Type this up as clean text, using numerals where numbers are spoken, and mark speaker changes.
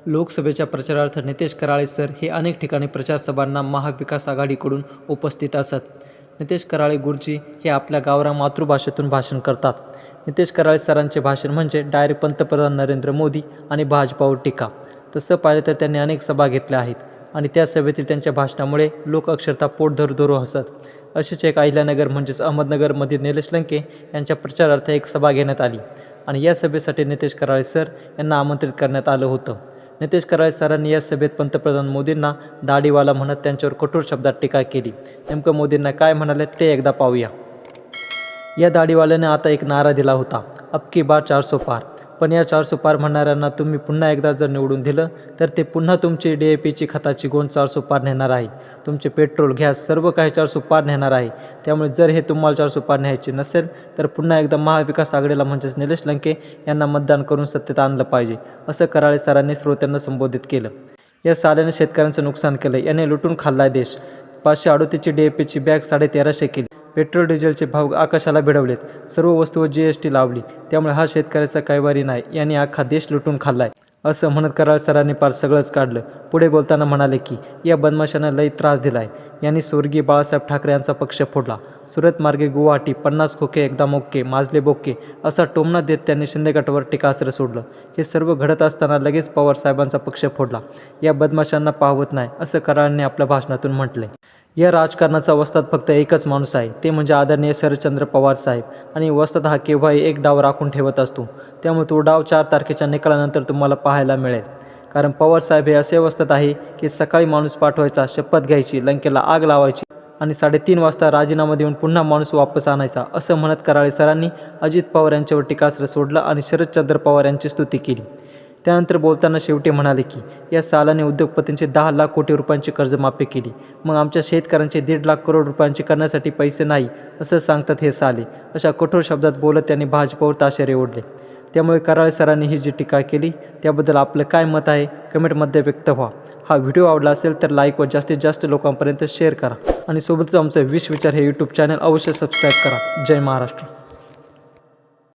Speaker 1: लोकसभेच्या प्रचारार्थ नितेश कराळे सर हे अनेक ठिकाणी प्रचारसभांना महाविकास आघाडीकडून उपस्थित असत. नितेश कराळे गुरुजी हे आपल्या गावरान मातृभाषेतून भाषण करतात. नितेश कराळे सरांचे भाषण म्हणजे डायरेक्ट पंतप्रधान नरेंद्र मोदी आणि भाजपावर टीका. तसं पाहिलं तर त्यांनी अनेक सभा घेतल्या आहेत आणि त्या सभेतील त्यांच्या भाषणामुळे लोक अक्षरशः पोट धरू हसत. अशीच एक अहिल्यानगर म्हणजेच अहमदनगरमधील निलेश लंके यांच्या प्रचारार्थ एक सभा घेण्यात आली आणि या सभेसाठी नितेश कराळे सर यांना आमंत्रित करण्यात आलं होतं. नितेश कराळे सरांनी या सभेत पंतप्रधान मोदींना दाढीवाला म्हणत त्यांच्यावर कठोर शब्दात टीका केली. नेमकं मोदींना काय म्हणाले ते एकदा पाहूया. या दाढीवाल्याने आता एक नारा दिला होता, अब की बार 400 पार. पण या 400 पार म्हणणाऱ्यांना तुम्ही पुन्हा एकदा जर निवडून दिलं तर ते पुन्हा तुमची DAPची खताची गोंद 400 पार नेणार आहे. तुमचे पेट्रोल गॅस सर्व काही 400 पार नेणार आहे. त्यामुळे जर हे तुम्हाला 400 पार न्यायचे नसेल तर पुन्हा एकदा महाविकास आघाडीला म्हणजेच निलेश लंके यांना मतदान करून सत्तेत आणलं पाहिजे, असं कराळे सरांनी श्रोत्यांना संबोधित केलं. या साल्याने शेतकऱ्यांचं नुकसान केलं, याने लुटून खाल्लाय देश. 538ची DAPची बॅग 1350 केली. पेट्रोल डिझेलचे भाव आकाशाला भिडवलेत. सर्व वस्तूवर GST लावली. त्यामुळे हा शेतकऱ्याचा कैवारी नाही, यांनी अख्खा देश लुटून खाल्लाय, असं म्हणत कराळे सरांनी पार सगळंच काढलं. पुढे बोलताना म्हणाले की या बदमाशांना लई त्रास दिलाय. यांनी स्वर्गीय बाळासाहेब ठाकरे यांचा पक्ष फोडला. सुरत मार्गे गुवाहाटी 50 खोके एकदम ओके, माजले बोके असा टोमणा देत त्यांनी शिंदे गटावर टीकास्त्र सोडलं. हे सर्व घडत असताना लगेच पवार साहेबांचा पक्ष फोडला. या बदमाशांना पाहवत नाही, असं कराळांनी आपल्या भाषणातून म्हटले. या राजकारणाचा वस्ताद फक्त एकच माणूस आहे, ते म्हणजे आदरणीय शरदचंद्र पवार साहेब. आणि वस्ताद हा केव्हाही एक डाव राखून ठेवत असतो. त्यामुळे तो डाव 4 तारखेच्या निकालानंतर तुम्हाला पाहायला मिळेल. कारण पवार साहेब हे असे वस्ताद आहे की सकाळी माणूस पाठवायचा, शपथ घ्यायची, लंकेला आग लावायची आणि 3:30 वाजता राजीनामा देऊन पुन्हा माणूस वापस आणायचा, असं म्हणत कराळे सरांनी अजित पवार यांच्यावर टीकास्त्र सोडलं आणि शरदचंद्र पवार यांची स्तुती केली. त्यानंतर बोलताना शेवटी म्हणाले की या सालाने उद्योगपतींचे 10 लाख कोटी रुपयांची कर्जमाफी केली, मग आमच्या शेतकऱ्यांचे 1.5 लाख करोड रुपयांची करण्यासाठी पैसे नाही असं सांगतात हे साले. अशा कठोर शब्दात बोलत त्यांनी भाजपावर ताशेरे ओढले. त्यामुळे कराळे सरांनी ही जी टीका केली त्याबद्दल आपलं काय मत आहे कमेंटमध्ये व्यक्त व्हा. हा व्हिडिओ आवडला असेल तर लाईक व जास्तीत जास्त लोकांपर्यंत शेअर करा आणि सोबतच आमचं 20 विचार हे यूट्यूब चॅनल अवश्य सबस्क्राईब करा. जय महाराष्ट्र.